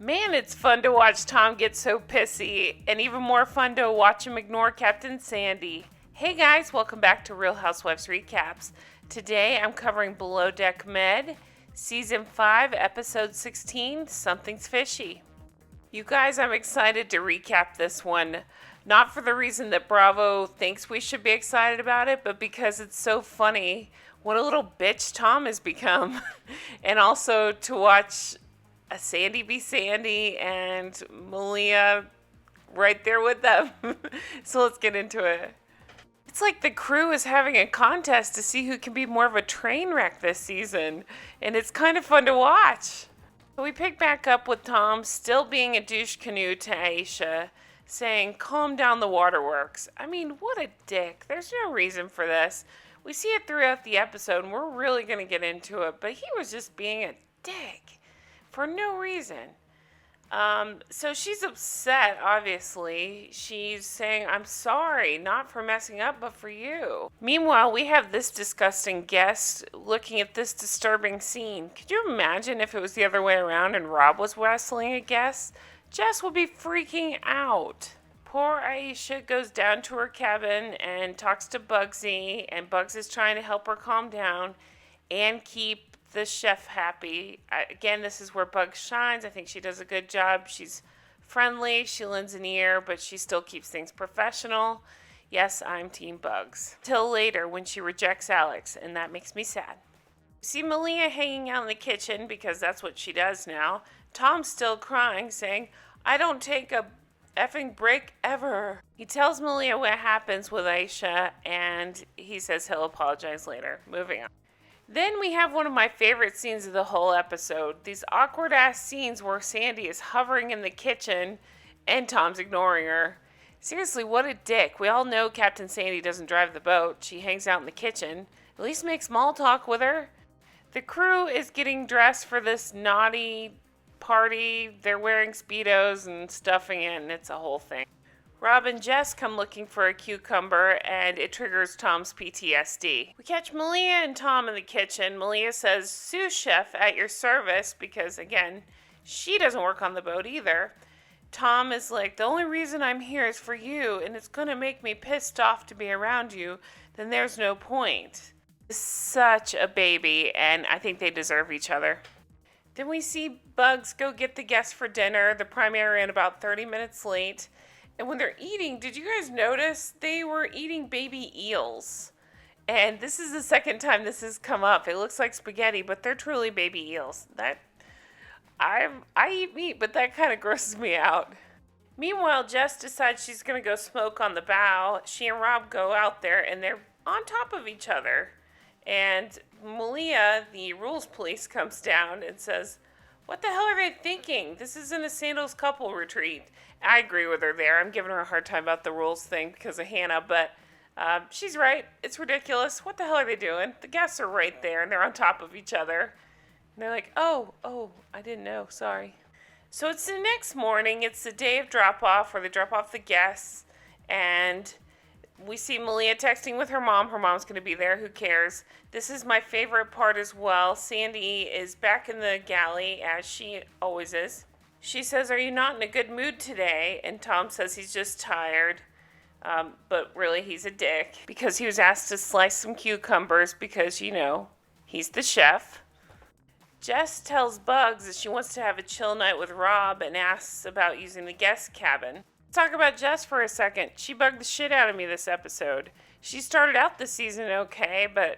Man, it's fun to watch Tom get so pissy, and even more fun to watch him ignore Captain Sandy. Hey guys, welcome back to Real Housewives Recaps. Today I'm covering Below Deck Med, Season 5, Episode 16, Something's Fishy. You guys, I'm excited to recap this one. Not for the reason that Bravo thinks we should be excited about it, but because it's so funny what a little bitch Tom has become. And also to watch a Sandy be Sandy and Malia right there with them. So let's get into it. It's like the crew is having a contest to see who can be more of a train wreck this season. And it's kind of fun to watch. So we pick back up with Tom still being a douche canoe to Aisha, saying, calm down the waterworks. I mean, what a dick. There's no reason for this. We see it throughout the episode and we're really going to get into it. But he was just being a dick. For no reason. So she's upset, obviously. She's saying, I'm sorry, not for messing up, but for you. Meanwhile, we have this disgusting guest looking at this disturbing scene. Could you imagine if it was the other way around and Rob was wrestling a guest? Jess would be freaking out. Poor Aisha goes down to her cabin and talks to Bugsy, and Bugs is trying to help her calm down and keep the chef happy. Again, this is where Bugs shines. I think she does a good job. She's friendly, she lends an ear, but she still keeps things professional. Yes, I'm Team Bugs. Till later when she rejects Alex, and that makes me sad. See Malia hanging out in the kitchen because that's what she does now. Tom's still crying, saying, I don't take a effing break ever. He tells Malia what happens with Aisha, and he says he'll apologize later. Moving on. Then we have one of my favorite scenes of the whole episode. These awkward ass scenes where Sandy is hovering in the kitchen and Tom's ignoring her. Seriously, what a dick. We all know Captain Sandy doesn't drive the boat. She hangs out in the kitchen. At least make small talk with her. The crew is getting dressed for this naughty party. They're wearing Speedos and stuffing it, and it's a whole thing. Rob and Jess come looking for a cucumber, and it triggers Tom's PTSD. We catch Malia and Tom in the kitchen. Malia says, sous chef at your service, because, again, she doesn't work on the boat either. Tom is like, the only reason I'm here is for you, and it's going to make me pissed off to be around you. Then there's no point. Such a baby, and I think they deserve each other. Then we see Bugs go get the guests for dinner. The primary ran about 30 minutes late. And when they're eating, did you guys notice they were eating baby eels? And this is the second time this has come up. It looks like spaghetti, but they're truly baby eels. I eat meat, but that kind of grosses me out. Meanwhile, Jess decides she's going to go smoke on the bow. She and Rob go out there, and they're on top of each other. And Malia, the rules police, comes down and says, what the hell are they thinking? This isn't a sandals couple retreat. I agree with her there. I'm giving her a hard time about the rules thing because of Hannah, but she's right. It's ridiculous. What the hell are they doing? The guests are right there, and they're on top of each other. And they're like, oh, I didn't know. Sorry. So it's the next morning. It's the day of drop-off, where they drop off the guests, and we see Malia texting with her mom. Her mom's going to be there. Who cares? This is my favorite part as well. Sandy is back in the galley, as she always is. She says, are you not in a good mood today? And Tom says he's just tired. But really, he's a dick. Because he was asked to slice some cucumbers because, he's the chef. Jess tells Bugs that she wants to have a chill night with Rob and asks about using the guest cabin. Talk about Jess for a second. She bugged the shit out of me this episode. She started out the season okay, but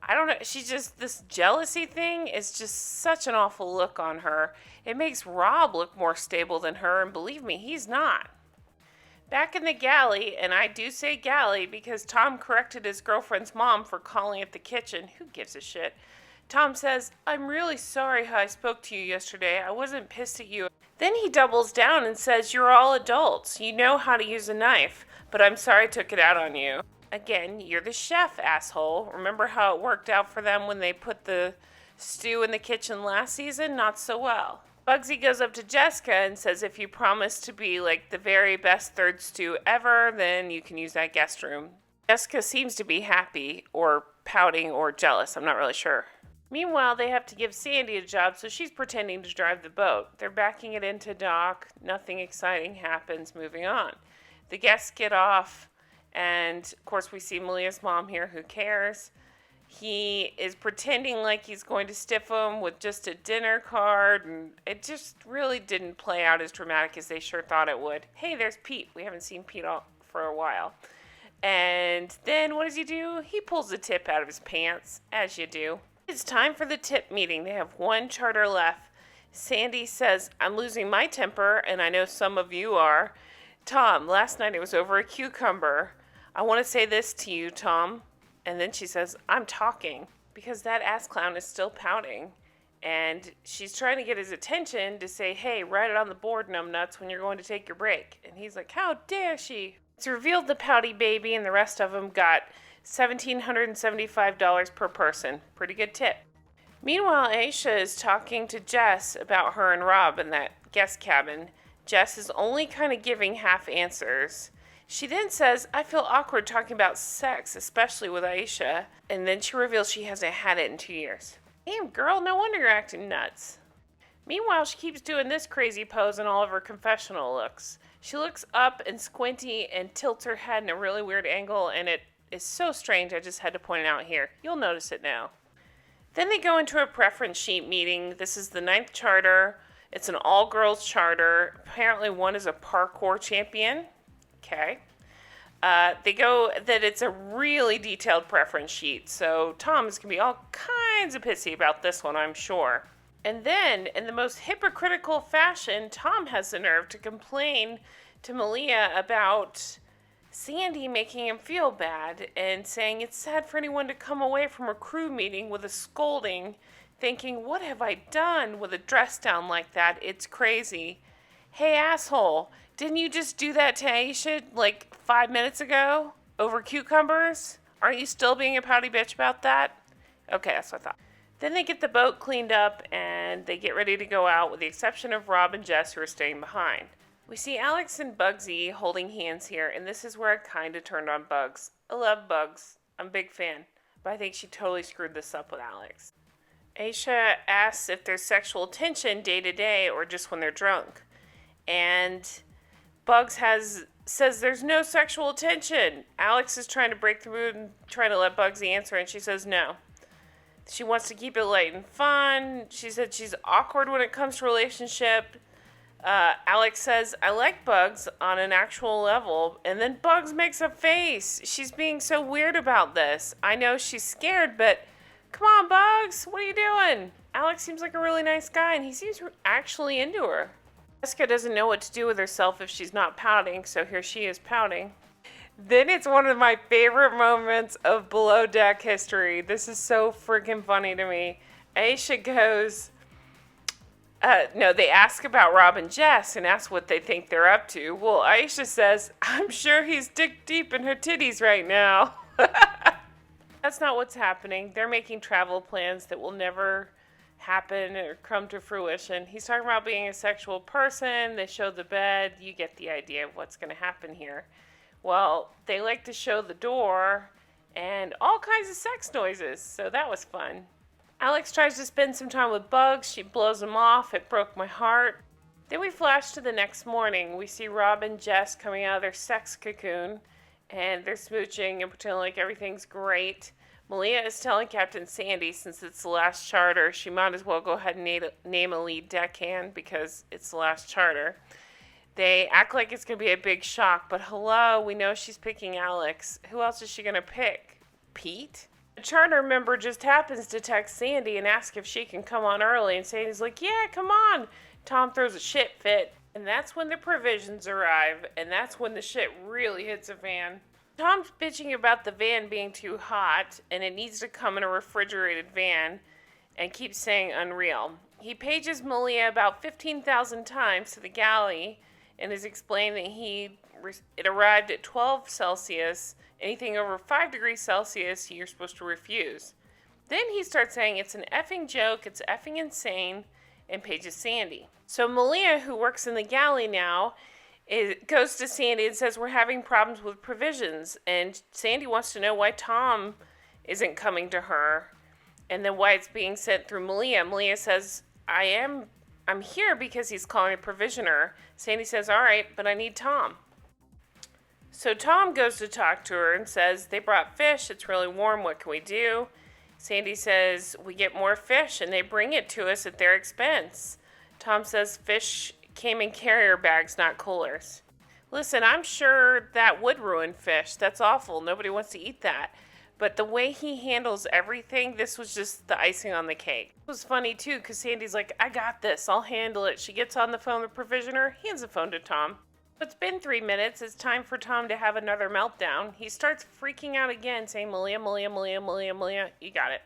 I don't know. This jealousy thing is just such an awful look on her. It makes Rob look more stable than her, and believe me, he's not. Back in the galley, and I do say galley because Tom corrected his girlfriend's mom for calling it the kitchen. Who gives a shit? Tom says, I'm really sorry how I spoke to you yesterday. I wasn't pissed at you. Then he doubles down and says, you're all adults. You know how to use a knife, but I'm sorry I took it out on you. Again, you're the chef, asshole. Remember how it worked out for them when they put the stew in the kitchen last season? Not so well. Bugsy goes up to Jessica and says, if you promise to be like the very best third stew ever, then you can use that guest room. Jessica seems to be happy or pouting or jealous. I'm not really sure. Meanwhile, they have to give Sandy a job, so she's pretending to drive the boat. They're backing it into dock. Nothing exciting happens. Moving on. The guests get off, and of course we see Malia's mom here. Who cares? He is pretending like he's going to stiff him with just a dinner card, and it just really didn't play out as dramatic as they sure thought it would. Hey, there's Pete. We haven't seen Pete for a while. And then what does he do? He pulls the tip out of his pants, as you do. It's time for the tip meeting. They have one charter left. Sandy says, I'm losing my temper, and I know some of you are. Tom, last night it was over a cucumber. I want to say this to you, Tom. And then she says, I'm talking, because that ass clown is still pouting. And she's trying to get his attention to say, hey, write it on the board, numbnuts, when you're going to take your break. And he's like, how dare she? It's revealed the pouty baby and the rest of them got $1,775 per person. Pretty good tip. Meanwhile, Aisha is talking to Jess about her and Rob in that guest cabin. Jess is only kind of giving half answers. She then says, I feel awkward talking about sex, especially with Aisha. And then she reveals she hasn't had it in 2 years. Damn, girl, no wonder you're acting nuts. Meanwhile, she keeps doing this crazy pose in all of her confessional looks. She looks up and squinty and tilts her head in a really weird angle, and it is so strange I just had to point it out here. You'll notice it now. Then they go into a preference sheet meeting. This is the 9th charter. It's an all-girls charter. Apparently one is a parkour champion. Okay. They go that it's a really detailed preference sheet, so Tom is going to be all kinds of pissy about this one, I'm sure. And then, in the most hypocritical fashion, Tom has the nerve to complain to Malia about Sandy making him feel bad and saying it's sad for anyone to come away from a crew meeting with a scolding, thinking, what have I done with a dress down like that? It's crazy. Hey, asshole, didn't you just do that to Aisha like 5 minutes ago over cucumbers? Aren't you still being a pouty bitch about that? Okay, that's what I thought. Then they get the boat cleaned up and they get ready to go out with the exception of Rob and Jess who are staying behind. We see Alex and Bugsy holding hands here, and this is where I kind of turned on Bugs. I love Bugs. I'm a big fan. But I think she totally screwed this up with Alex. Aisha asks if there's sexual tension day to day or just when they're drunk. And Bugs says there's no sexual tension. Alex is trying to break through and trying to let Bugsy answer, and she says no. She wants to keep it light and fun. She said she's awkward when it comes to relationship. Alex says, I like Bugs on an actual level. And then Bugs makes a face. She's being so weird about this. I know she's scared, but come on, Bugs. What are you doing? Alex seems like a really nice guy, and he seems actually into her. Jessica doesn't know what to do with herself if she's not pouting, so here she is pouting. Then it's one of my favorite moments of Below Deck history. This is so freaking funny to me. Aisha goes, they ask about Rob and Jess and ask what they think they're up to. Well, Aisha says, I'm sure he's dick deep in her titties right now. That's not what's happening. They're making travel plans that will never happen or come to fruition. He's talking about being a sexual person. They show the bed. You get the idea of what's going to happen here. Well, they like to show the door and all kinds of sex noises, so that was fun. Alex tries to spend some time with Bugs. She blows him off. It broke my heart. Then we flash to the next morning. We see Rob and Jess coming out of their sex cocoon, and they're smooching and pretending like everything's great. Malia is telling Captain Sandy, since it's the last charter, she might as well go ahead and name a lead deckhand because it's the last charter. They act like it's going to be a big shock, but hello, we know she's picking Alex. Who else is she going to pick? Pete? A charter member just happens to text Sandy and ask if she can come on early, and Sandy's like, yeah, come on. Tom throws a shit fit, and that's when the provisions arrive, and that's when the shit really hits a fan. Tom's bitching about the van being too hot, and it needs to come in a refrigerated van, and keeps saying unreal. He pages Malia about 15,000 times to the galley, and is explained that it arrived at 12 Celsius. Anything over 5 degrees Celsius, you're supposed to refuse. Then he starts saying it's an effing joke, it's effing insane, and pages Sandy. So Malia, who works in the galley now, goes to Sandy and says we're having problems with provisions. And Sandy wants to know why Tom isn't coming to her. And then Wyatt's being sent through Malia. Malia says, I'm here because he's calling a provisioner. Sandy says, all right, but I need Tom. So Tom goes to talk to her and says, they brought fish. It's really warm. What can we do? Sandy says, we get more fish and they bring it to us at their expense. Tom says, fish came in carrier bags, not coolers. Listen, I'm sure that would ruin fish. That's awful. Nobody wants to eat that. But the way he handles everything, this was just the icing on the cake. It was funny, too, because Sandy's like, I got this. I'll handle it. She gets on the phone with the provisioner, hands the phone to Tom. It's been 3 minutes. It's time for Tom to have another meltdown. He starts freaking out again, saying, Malia, Malia, Malia, Malia, Malia. You got it.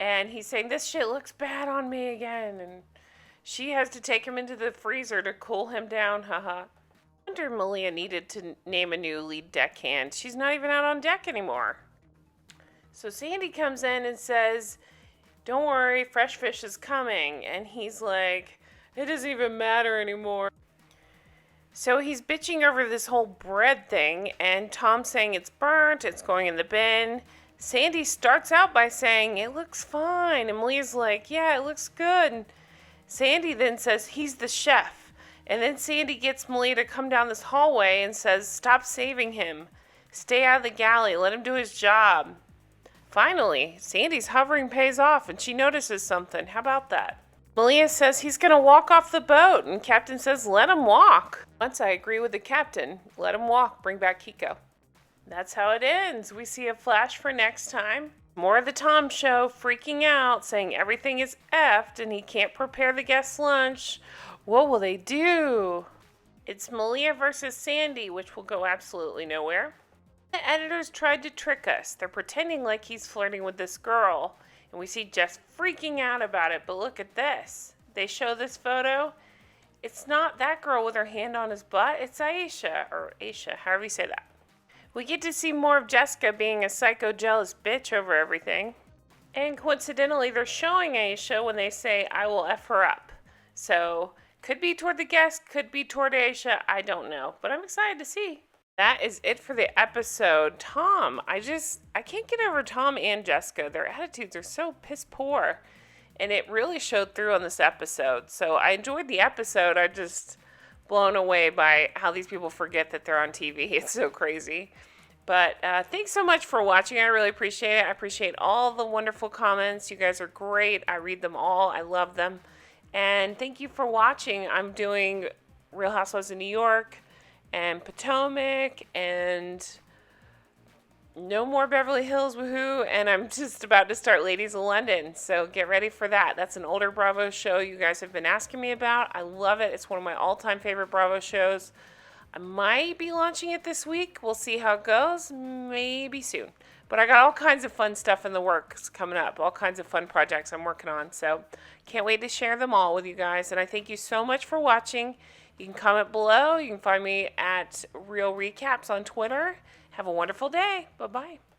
And he's saying, this shit looks bad on me again. And she has to take him into the freezer to cool him down. Haha. I wonder if Malia needed to name a new lead deckhand. She's not even out on deck anymore. So Sandy comes in and says, don't worry, fresh fish is coming. And he's like, it doesn't even matter anymore. So he's bitching over this whole bread thing, and Tom's saying it's burnt, it's going in the bin. Sandy starts out by saying, it looks fine. And Malia's like, yeah, it looks good. And Sandy then says, he's the chef. And then Sandy gets Malia to come down this hallway and says, stop saving him. Stay out of the galley. Let him do his job. Finally, Sandy's hovering pays off, and she notices something. How about that? Malia says he's going to walk off the boat, and Captain says, let him walk. Once I agree with the captain. Let him walk. Bring back Kiko. That's how it ends. We see a flash for next time. More of the Tom show, freaking out, saying everything is effed, and he can't prepare the guest lunch. What will they do? It's Malia versus Sandy, which will go absolutely nowhere. The editors tried to trick us. They're pretending like he's flirting with this girl. And we see Jess freaking out about it, but look at this. They show this photo. It's not that girl with her hand on his butt. It's Aisha, or Aisha, however you say that. We get to see more of Jessica being a psycho jealous bitch over everything. And coincidentally, they're showing Aisha when they say, I will F her up. So, could be toward the guest, could be toward Aisha, I don't know. But I'm excited to see. That is it for the episode. Tom, I can't get over Tom and Jessica. Their attitudes are so piss poor. And it really showed through on this episode. So I enjoyed the episode. I'm just blown away by how these people forget that they're on TV. It's so crazy. But thanks so much for watching. I really appreciate it. I appreciate all the wonderful comments. You guys are great. I read them all. I love them. And thank you for watching. I'm doing Real Housewives of New York and Potomac, and no more Beverly Hills, woohoo, and I'm just about to start Ladies of London, so get ready for that. That's an older Bravo show you guys have been asking me about. I love it. It's one of my all-time favorite Bravo shows. I might be launching it this week. We'll see how it goes. Maybe soon. But I got all kinds of fun stuff in the works coming up, all kinds of fun projects I'm working on, so can't wait to share them all with you guys, and I thank you so much for watching. You can comment below. You can find me at Real Recaps on Twitter. Have a wonderful day. Bye-bye.